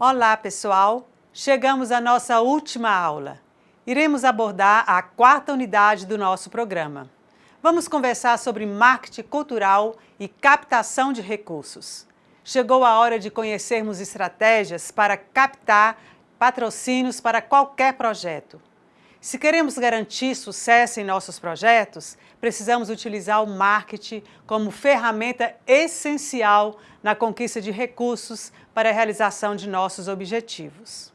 Olá, pessoal! Chegamos à nossa última aula. Iremos abordar a quarta unidade do nosso programa. Vamos conversar sobre marketing cultural e captação de recursos. Chegou a hora de conhecermos estratégias para captar patrocínios para qualquer projeto. Se queremos garantir sucesso em nossos projetos, precisamos utilizar o marketing como ferramenta essencial na conquista de recursos para a realização de nossos objetivos.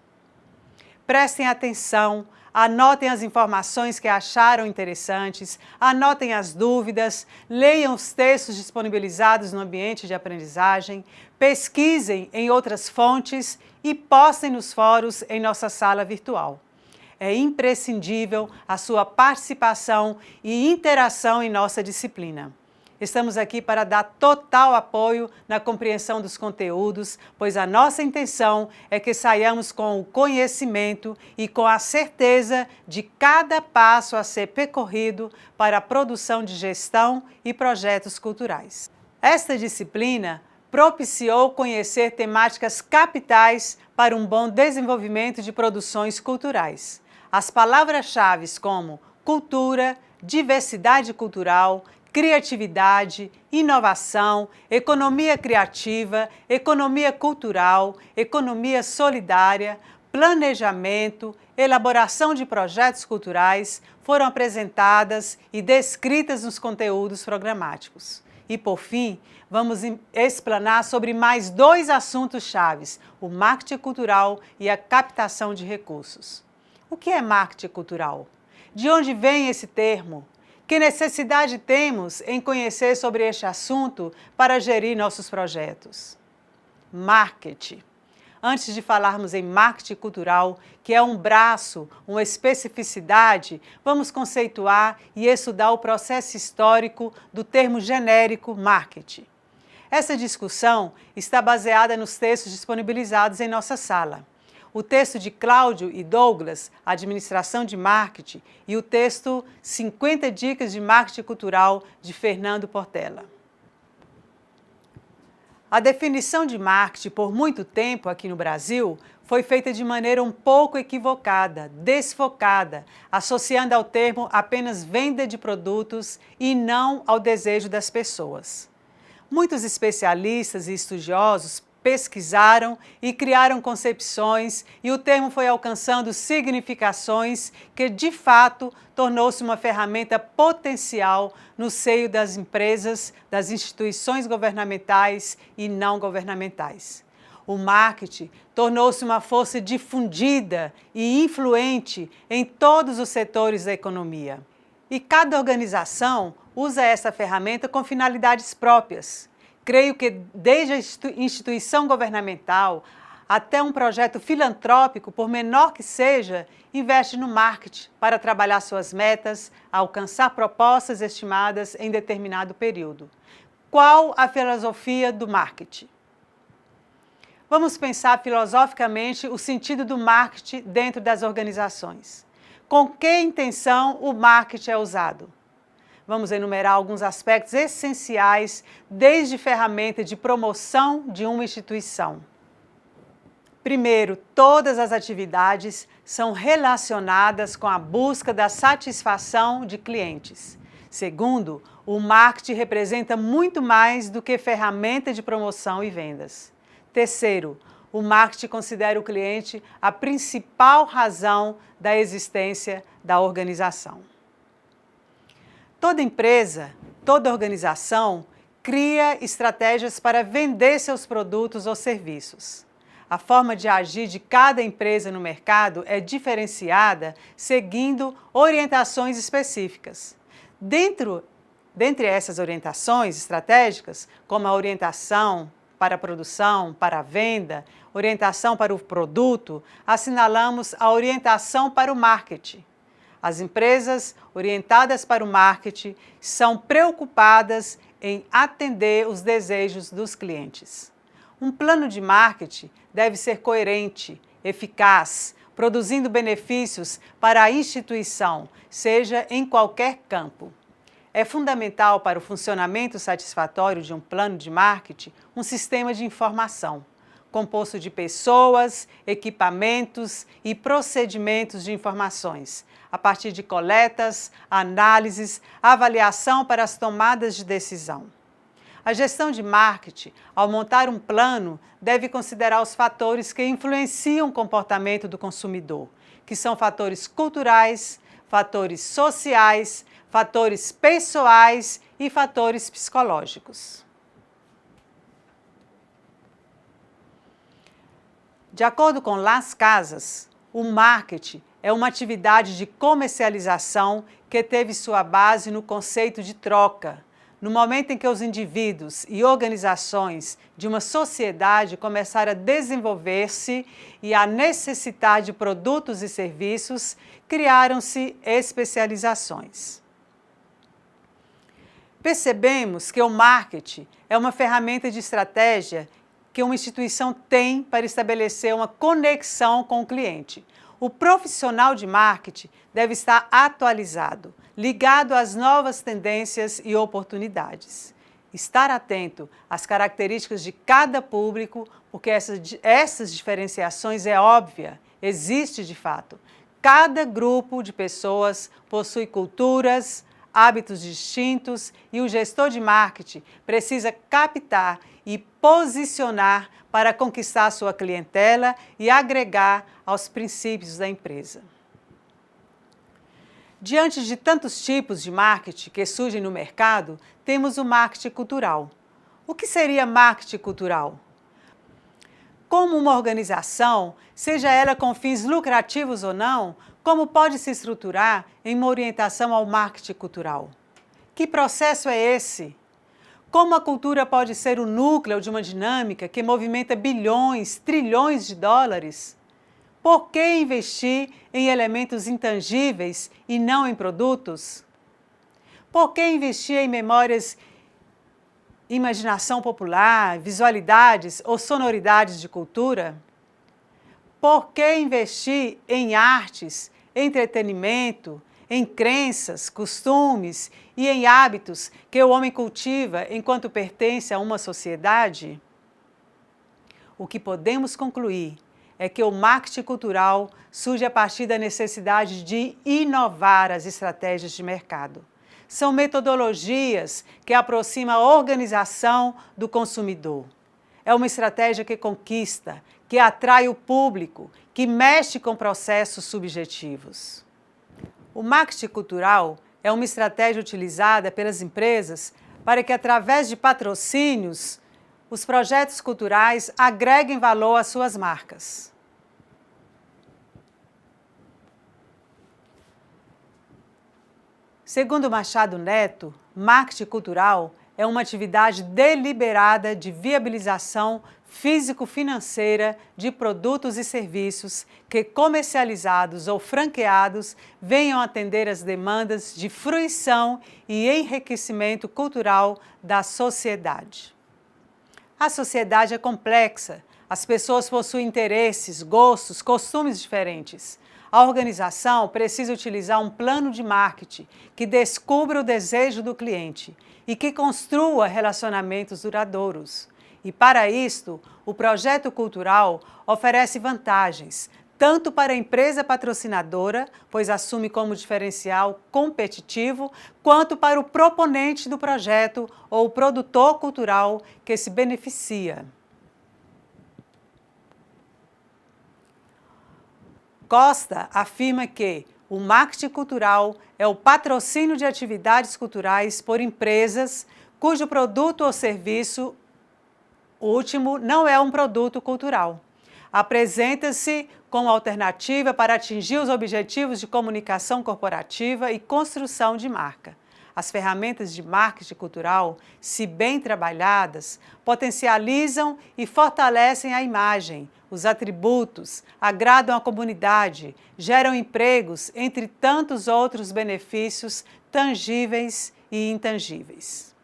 Prestem atenção, anotem as informações que acharam interessantes, anotem as dúvidas, leiam os textos disponibilizados no ambiente de aprendizagem, pesquisem em outras fontes e postem nos fóruns em nossa sala virtual. É imprescindível a sua participação e interação em nossa disciplina. Estamos aqui para dar total apoio na compreensão dos conteúdos, pois a nossa intenção é que saiamos com o conhecimento e com a certeza de cada passo a ser percorrido para a produção de gestão e projetos culturais. Esta disciplina propiciou conhecer temáticas capitais para um bom desenvolvimento de produções culturais. As palavras-chave como cultura, diversidade cultural, criatividade, inovação, economia criativa, economia cultural, economia solidária, planejamento, elaboração de projetos culturais foram apresentadas e descritas nos conteúdos programáticos. E, por fim, vamos explanar sobre mais dois assuntos chaves, o marketing cultural e a captação de recursos. O que é marketing cultural? De onde vem esse termo? Que necessidade temos em conhecer sobre este assunto para gerir nossos projetos? Marketing. Antes de falarmos em marketing cultural, que é um braço, uma especificidade, vamos conceituar e estudar o processo histórico do termo genérico marketing. Essa discussão está baseada nos textos disponibilizados em nossa sala. O texto de Cláudio e Douglas, Administração de Marketing, e o texto 50 Dicas de Marketing Cultural, de Fernando Portela. A definição de marketing, por muito tempo aqui no Brasil, foi feita de maneira um pouco equivocada, desfocada, associando ao termo apenas venda de produtos e não ao desejo das pessoas. Muitos especialistas e estudiosos pesquisaram e criaram concepções e o termo foi alcançando significações que, de fato, tornou-se uma ferramenta potencial no seio das empresas, das instituições governamentais e não governamentais. O marketing tornou-se uma força difundida e influente em todos os setores da economia. E cada organização usa essa ferramenta com finalidades próprias. Creio que desde a instituição governamental até um projeto filantrópico, por menor que seja, investe no marketing para trabalhar suas metas, alcançar propostas estimadas em determinado período. Qual a filosofia do marketing? Vamos pensar filosoficamente o sentido do marketing dentro das organizações. Com que intenção o marketing é usado? Vamos enumerar alguns aspectos essenciais, desde ferramenta de promoção de uma instituição. Primeiro, todas as atividades são relacionadas com a busca da satisfação de clientes. Segundo, o marketing representa muito mais do que ferramenta de promoção e vendas. Terceiro, o marketing considera o cliente a principal razão da existência da organização. Toda empresa, toda organização cria estratégias para vender seus produtos ou serviços. A forma de agir de cada empresa no mercado é diferenciada seguindo orientações específicas. Dentre essas orientações estratégicas, como a orientação para a produção, para a venda, orientação para o produto, assinalamos a orientação para o marketing. As empresas orientadas para o marketing são preocupadas em atender os desejos dos clientes. Um plano de marketing deve ser coerente, eficaz, produzindo benefícios para a instituição, seja em qualquer campo. É fundamental para o funcionamento satisfatório de um plano de marketing um sistema de informação, composto de pessoas, equipamentos e procedimentos de informações, a partir de coletas, análises, avaliação para as tomadas de decisão. A gestão de marketing, ao montar um plano, deve considerar os fatores que influenciam o comportamento do consumidor, que são fatores culturais, fatores sociais, fatores pessoais e fatores psicológicos. De acordo com Las Casas, o marketing é uma atividade de comercialização que teve sua base no conceito de troca, no momento em que os indivíduos e organizações de uma sociedade começaram a desenvolver-se e a necessitar de produtos e serviços, criaram-se especializações. Percebemos que o marketing é uma ferramenta de estratégia que uma instituição tem para estabelecer uma conexão com o cliente. O profissional de marketing deve estar atualizado, ligado às novas tendências e oportunidades. Estar atento às características de cada público, porque essas diferenciações é óbvia, existe de fato. Cada grupo de pessoas possui culturas, hábitos distintos e o gestor de marketing precisa captar e posicionar para conquistar sua clientela e agregar aos princípios da empresa. Diante de tantos tipos de marketing que surgem no mercado, temos o marketing cultural. O que seria marketing cultural? Como uma organização, seja ela com fins lucrativos ou não, como pode se estruturar em uma orientação ao marketing cultural? Que processo é esse? Como a cultura pode ser o núcleo de uma dinâmica que movimenta bilhões, trilhões de dólares? Por que investir em elementos intangíveis e não em produtos? Por que investir em memórias, imaginação popular, visualidades ou sonoridades de cultura? Por que investir em artes, entretenimento, em crenças, costumes e em hábitos que o homem cultiva enquanto pertence a uma sociedade? O que podemos concluir é que o marketing cultural surge a partir da necessidade de inovar as estratégias de mercado. São metodologias que aproximam a organização do consumidor. É uma estratégia que conquista, que atrai o público, que mexe com processos subjetivos. O marketing cultural é uma estratégia utilizada pelas empresas para que, através de patrocínios, os projetos culturais agreguem valor às suas marcas. Segundo Machado Neto, marketing cultural é uma atividade deliberada de viabilização físico-financeira de produtos e serviços que, comercializados ou franqueados, venham atender às demandas de fruição e enriquecimento cultural da sociedade. A sociedade é complexa, as pessoas possuem interesses, gostos, costumes diferentes. A organização precisa utilizar um plano de marketing que descubra o desejo do cliente e que construa relacionamentos duradouros. E para isto, o projeto cultural oferece vantagens, tanto para a empresa patrocinadora, pois assume como diferencial competitivo, quanto para o proponente do projeto ou o produtor cultural que se beneficia. Costa afirma que o marketing cultural é o patrocínio de atividades culturais por empresas cujo produto ou serviço último não é um produto cultural. Apresenta-se como alternativa para atingir os objetivos de comunicação corporativa e construção de marca. As ferramentas de marketing cultural, se bem trabalhadas, potencializam e fortalecem a imagem, os atributos, agradam a comunidade, geram empregos, entre tantos outros benefícios tangíveis e intangíveis.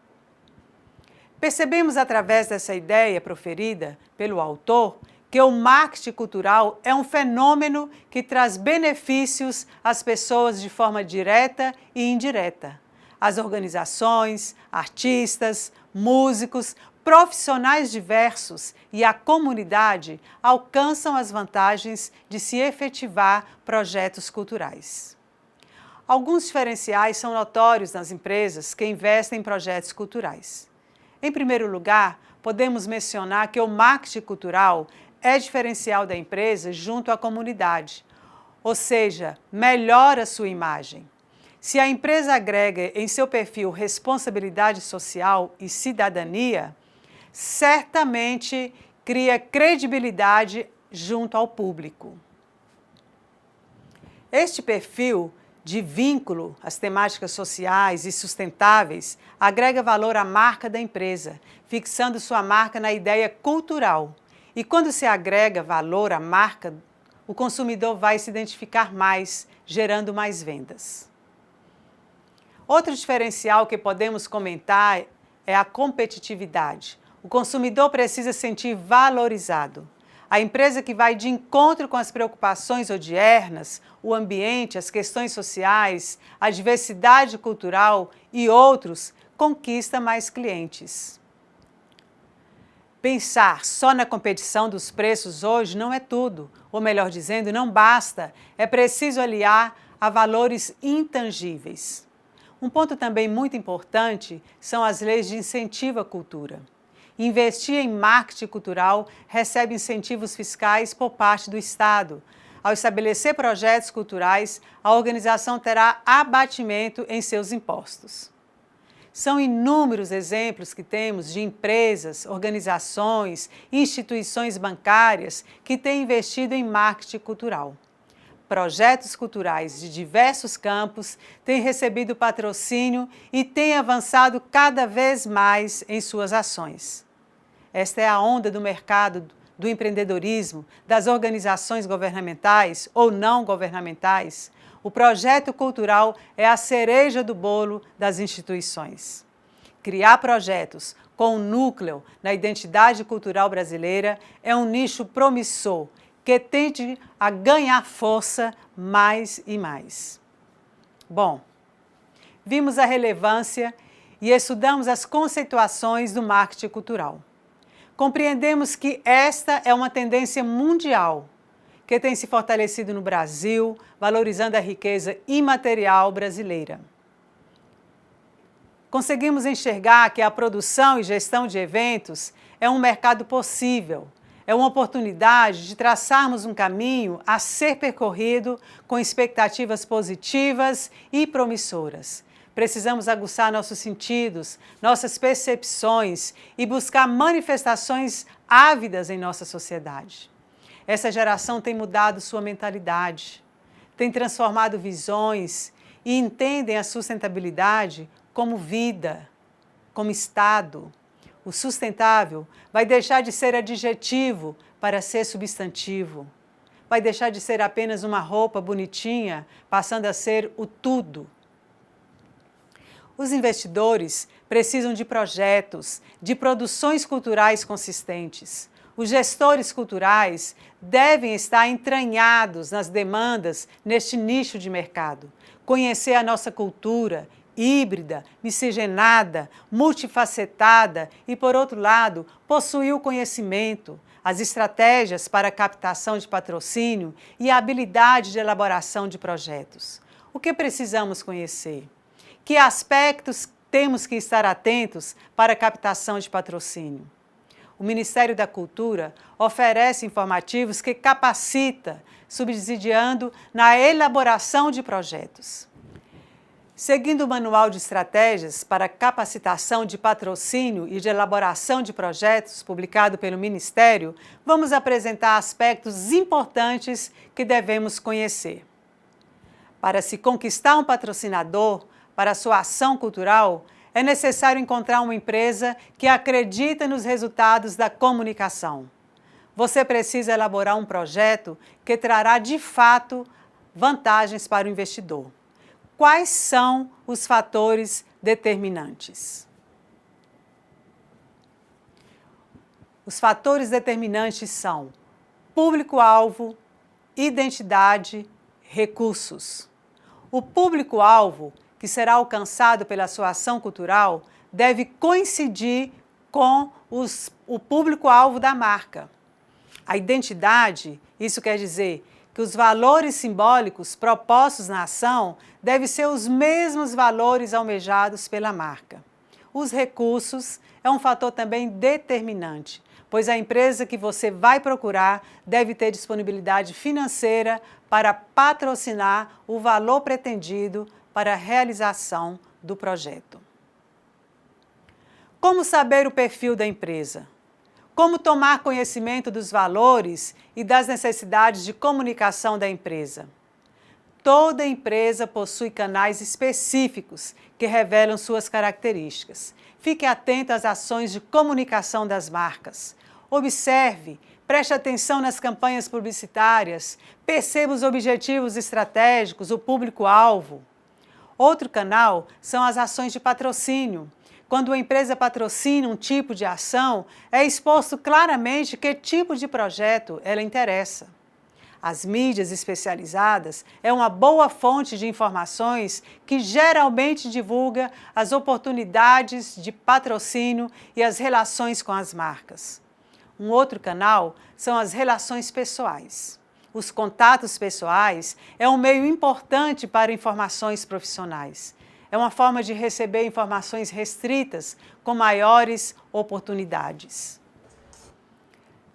Percebemos através dessa ideia proferida pelo autor que o marketing cultural é um fenômeno que traz benefícios às pessoas de forma direta e indireta. As organizações, artistas, músicos profissionais diversos e a comunidade alcançam as vantagens de se efetivar projetos culturais. Alguns diferenciais são notórios nas empresas que investem em projetos culturais. Em primeiro lugar, podemos mencionar que o marketing cultural é diferencial da empresa junto à comunidade, ou seja, melhora sua imagem. Se a empresa agrega em seu perfil responsabilidade social e cidadania, certamente cria credibilidade junto ao público. Este perfil de vínculo às temáticas sociais e sustentáveis agrega valor à marca da empresa, fixando sua marca na ideia cultural. E quando se agrega valor à marca, o consumidor vai se identificar mais, gerando mais vendas. Outro diferencial que podemos comentar é a competitividade. O consumidor precisa se sentir valorizado. A empresa que vai de encontro com as preocupações odiernas, o ambiente, as questões sociais, a diversidade cultural e outros, conquista mais clientes. Pensar só na competição dos preços hoje não é tudo, ou melhor dizendo, não basta. É preciso aliar a valores intangíveis. Um ponto também muito importante são as leis de incentivo à cultura. Investir em marketing cultural recebe incentivos fiscais por parte do Estado. Ao estabelecer projetos culturais, a organização terá abatimento em seus impostos. São inúmeros exemplos que temos de empresas, organizações, instituições bancárias que têm investido em marketing cultural. Projetos culturais de diversos campos têm recebido patrocínio e têm avançado cada vez mais em suas ações. Esta é a onda do mercado do empreendedorismo, das organizações governamentais ou não governamentais. O projeto cultural é a cereja do bolo das instituições. Criar projetos com um núcleo na identidade cultural brasileira é um nicho promissor que tende a ganhar força mais e mais. Bom, vimos a relevância e estudamos as conceituações do marketing cultural. Compreendemos que esta é uma tendência mundial que tem se fortalecido no Brasil, valorizando a riqueza imaterial brasileira. Conseguimos enxergar que a produção e gestão de eventos é um mercado possível, é uma oportunidade de traçarmos um caminho a ser percorrido com expectativas positivas e promissoras. Precisamos aguçar nossos sentidos, nossas percepções e buscar manifestações ávidas em nossa sociedade. Essa geração tem mudado sua mentalidade, tem transformado visões e entendem a sustentabilidade como vida, como estado. O sustentável vai deixar de ser adjetivo para ser substantivo. Vai deixar de ser apenas uma roupa bonitinha, passando a ser o tudo. Os investidores precisam de projetos, de produções culturais consistentes. Os gestores culturais devem estar entranhados nas demandas neste nicho de mercado, conhecer a nossa cultura híbrida, miscigenada, multifacetada e, por outro lado, possuir o conhecimento, as estratégias para a captação de patrocínio e a habilidade de elaboração de projetos. O que precisamos conhecer? Que aspectos temos que estar atentos para a captação de patrocínio? O Ministério da Cultura oferece informativos que capacita, subsidiando na elaboração de projetos. Seguindo o Manual de Estratégias para Capacitação de Patrocínio e de Elaboração de Projetos, publicado pelo Ministério, vamos apresentar aspectos importantes que devemos conhecer. Para se conquistar um patrocinador para sua ação cultural, é necessário encontrar uma empresa que acredita nos resultados da comunicação. Você precisa elaborar um projeto que trará, de fato, vantagens para o investidor. Quais são os fatores determinantes? Os fatores determinantes são público-alvo, identidade, recursos. O público-alvo, que será alcançado pela sua ação cultural, deve coincidir com o público-alvo da marca. A identidade, isso quer dizer que os valores simbólicos propostos na ação devem ser os mesmos valores almejados pela marca. Os recursos é um fator também determinante, pois a empresa que você vai procurar deve ter disponibilidade financeira para patrocinar o valor pretendido para a realização do projeto. Como saber o perfil da empresa? Como tomar conhecimento dos valores e das necessidades de comunicação da empresa? Toda empresa possui canais específicos que revelam suas características. Fique atento às ações de comunicação das marcas. Observe, preste atenção nas campanhas publicitárias, perceba os objetivos estratégicos, o público-alvo. Outro canal são as ações de patrocínio. Quando uma empresa patrocina um tipo de ação, é exposto claramente que tipo de projeto ela interessa. As mídias especializadas é uma boa fonte de informações que geralmente divulga as oportunidades de patrocínio e as relações com as marcas. Um outro canal são as relações pessoais. Os contatos pessoais é um meio importante para informações profissionais. É uma forma de receber informações restritas com maiores oportunidades.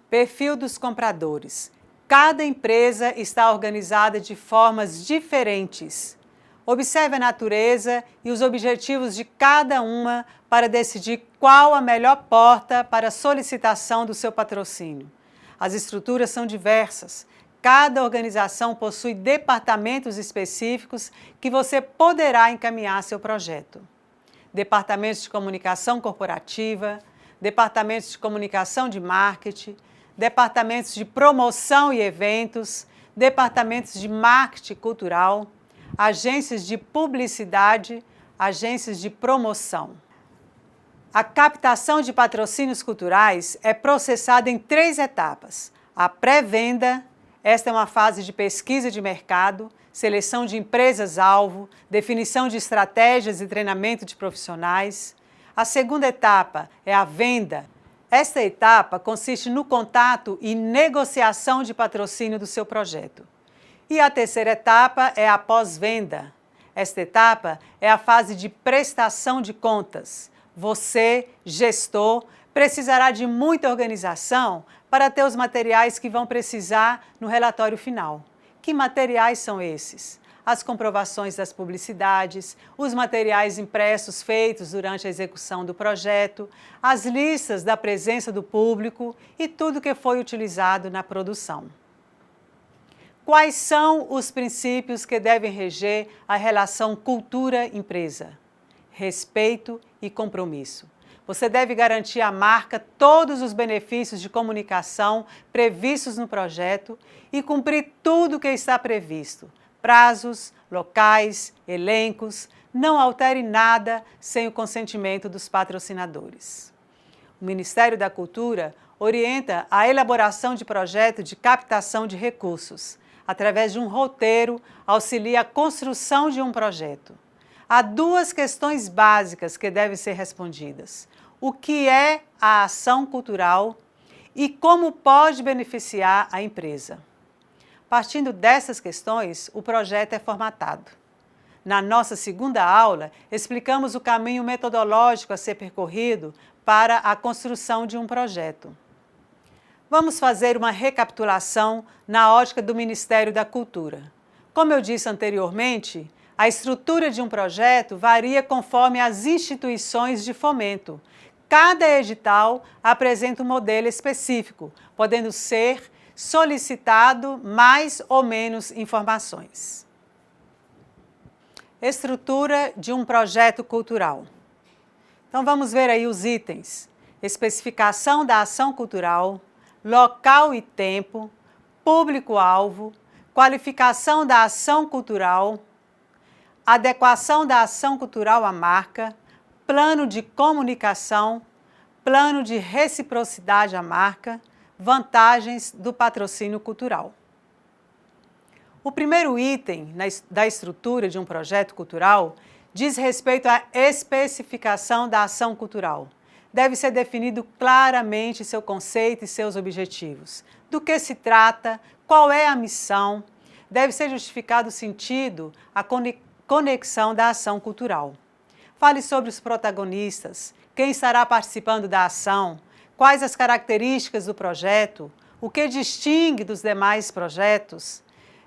Perfil dos compradores. Cada empresa está organizada de formas diferentes. Observe a natureza e os objetivos de cada uma para decidir qual a melhor porta para a solicitação do seu patrocínio. As estruturas são diversas. Cada organização possui departamentos específicos que você poderá encaminhar seu projeto. Departamentos de comunicação corporativa, departamentos de comunicação de marketing, departamentos de promoção e eventos, departamentos de marketing cultural, agências de publicidade, agências de promoção. A captação de patrocínios culturais é processada em 3 etapas. A pré-venda, esta é uma fase de pesquisa de mercado, seleção de empresas-alvo, definição de estratégias e treinamento de profissionais. A segunda etapa é a venda. Esta etapa consiste no contato e negociação de patrocínio do seu projeto. E a terceira etapa é a pós-venda. Esta etapa é a fase de prestação de contas. Você, gestor, precisará de muita organização para ter os materiais que vão precisar no relatório final. Que materiais são esses? As comprovações das publicidades, os materiais impressos feitos durante a execução do projeto, as listas da presença do público e tudo que foi utilizado na produção. Quais são os princípios que devem reger a relação cultura-empresa? Respeito e compromisso. Você deve garantir à marca todos os benefícios de comunicação previstos no projeto e cumprir tudo o que está previsto. Prazos, locais, elencos, não altere nada sem o consentimento dos patrocinadores. O Ministério da Cultura orienta a elaboração de projeto de captação de recursos. Através de um roteiro, auxilia a construção de um projeto. Há 2 questões básicas que devem ser respondidas. O que é a ação cultural e como pode beneficiar a empresa? Partindo dessas questões, o projeto é formatado. Na nossa segunda aula, explicamos o caminho metodológico a ser percorrido para a construção de um projeto. Vamos fazer uma recapitulação na ótica do Ministério da Cultura. Como eu disse anteriormente, a estrutura de um projeto varia conforme as instituições de fomento. Cada edital apresenta um modelo específico, podendo ser solicitado mais ou menos informações. Estrutura de um projeto cultural. Então vamos ver aí os itens. Especificação da ação cultural, local e tempo, público-alvo, qualificação da ação cultural, adequação da ação cultural à marca, plano de comunicação, plano de reciprocidade à marca, vantagens do patrocínio cultural. O primeiro item da estrutura de um projeto cultural diz respeito à especificação da ação cultural. deve ser definido claramente seu conceito e seus objetivos. Do que se trata, qual é a missão, deve ser justificado o sentido, a conexão da ação cultural. Fale sobre os protagonistas, quem estará participando da ação, quais as características do projeto, o que distingue dos demais projetos.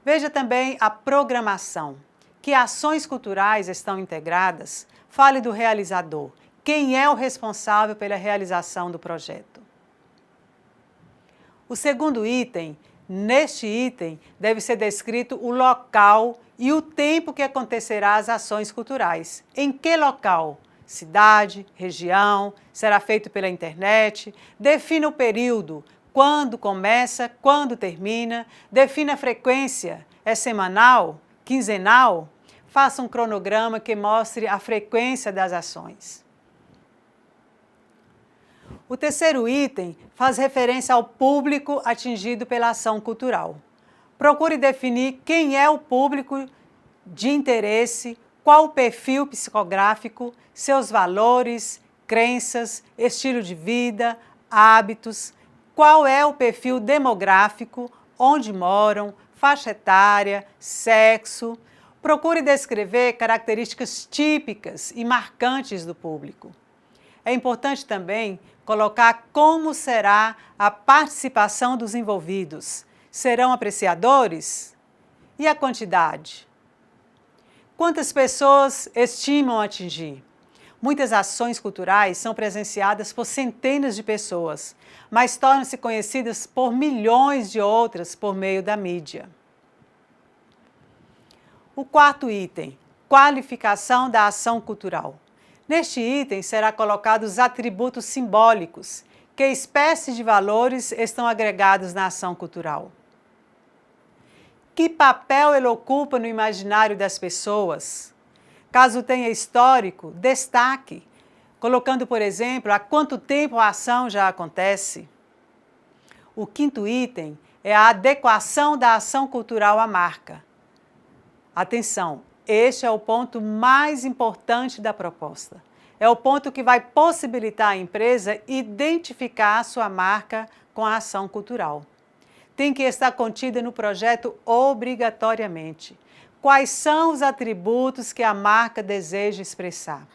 Veja também a programação, que ações culturais estão integradas. Fale do realizador, quem é o responsável pela realização do projeto. O segundo item, neste item, deve ser descrito o local e o tempo que acontecerá as ações culturais. Em que local? Cidade, região, será feito pela internet. Defina o período, quando começa, quando termina. Defina a frequência, é semanal, quinzenal? Faça um cronograma que mostre a frequência das ações. O terceiro item faz referência ao público atingido pela ação cultural. Procure definir quem é o público de interesse, qual o perfil psicográfico, seus valores, crenças, estilo de vida, hábitos, qual é o perfil demográfico, onde moram, faixa etária, sexo. Procure descrever características típicas e marcantes do público. É importante também colocar como será a participação dos envolvidos. Serão apreciadores? E a quantidade? Quantas pessoas estimam atingir? Muitas ações culturais são presenciadas por centenas de pessoas, mas tornam-se conhecidas por milhões de outras por meio da mídia. O quarto item, qualificação da ação cultural. Neste item será colocados os atributos simbólicos, que espécies de valores estão agregados na ação cultural. Que papel ele ocupa no imaginário das pessoas? Caso tenha histórico, destaque, colocando, por exemplo, há quanto tempo a ação já acontece. O quinto item é a adequação da ação cultural à marca. Atenção, este é o ponto mais importante da proposta. É o ponto que vai possibilitar à empresa identificar a sua marca com a ação cultural. Tem que estar contida no projeto obrigatoriamente. Quais são os atributos que a marca deseja expressar?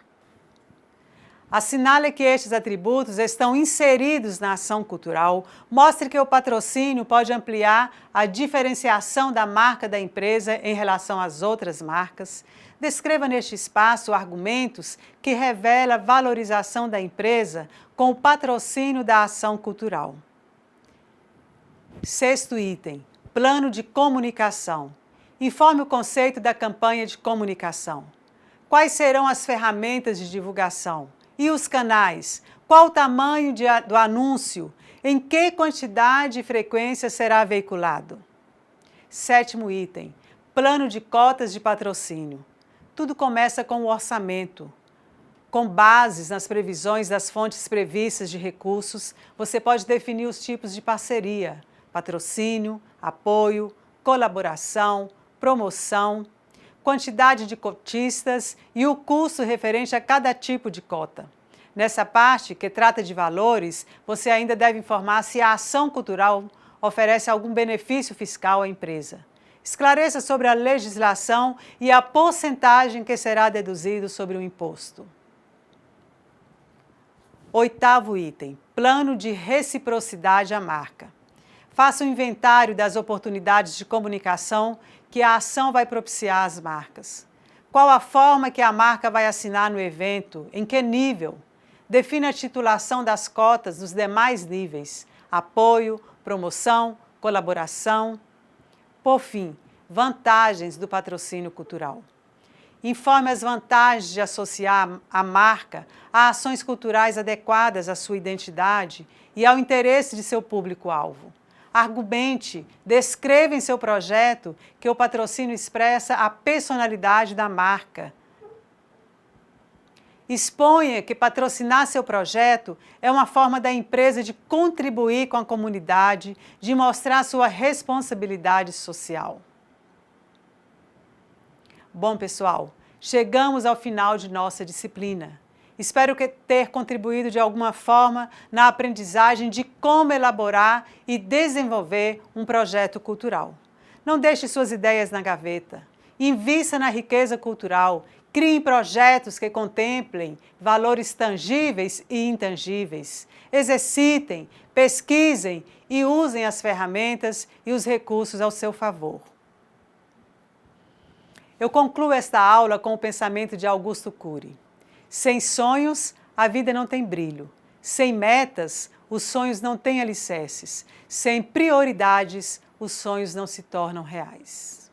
Assinale que estes atributos estão inseridos na ação cultural. Mostre que o patrocínio pode ampliar a diferenciação da marca da empresa em relação às outras marcas. Descreva neste espaço argumentos que revelam a valorização da empresa com o patrocínio da ação cultural. Sexto item, plano de comunicação. Informe o conceito da campanha de comunicação. Quais serão as ferramentas de divulgação? E os canais? Qual o tamanho do anúncio? Em que quantidade e frequência será veiculado? Sétimo item, plano de cotas de patrocínio. Tudo começa com o orçamento. Com bases nas previsões das fontes previstas de recursos, você pode definir os tipos de parceria, patrocínio, apoio, colaboração, promoção, quantidade de cotistas e o custo referente a cada tipo de cota. Nessa parte, que trata de valores, você ainda deve informar se a ação cultural oferece algum benefício fiscal à empresa. Esclareça sobre a legislação e a porcentagem que será deduzido sobre o imposto. Oitavo item, plano de reciprocidade à marca. Faça um inventário das oportunidades de comunicação que a ação vai propiciar às marcas. Qual a forma que a marca vai assinar no evento? Em que nível? Defina a titulação das cotas dos demais níveis: apoio, promoção, colaboração. Por fim, vantagens do patrocínio cultural. Informe as vantagens de associar a marca a ações culturais adequadas à sua identidade e ao interesse de seu público-alvo. Argumente, descreva em seu projeto que o patrocínio expressa a personalidade da marca. Exponha que patrocinar seu projeto é uma forma da empresa de contribuir com a comunidade, de mostrar sua responsabilidade social. Bom, pessoal, chegamos ao final de nossa disciplina. Espero ter contribuído de alguma forma na aprendizagem de como elaborar e desenvolver um projeto cultural. Não deixe suas ideias na gaveta. Invista na riqueza cultural. Crie projetos que contemplem valores tangíveis e intangíveis. Exercitem, pesquisem e usem as ferramentas e os recursos ao seu favor. Eu concluo esta aula com o pensamento de Augusto Cury. Sem sonhos, a vida não tem brilho. Sem metas, os sonhos não têm alicerces. Sem prioridades, os sonhos não se tornam reais.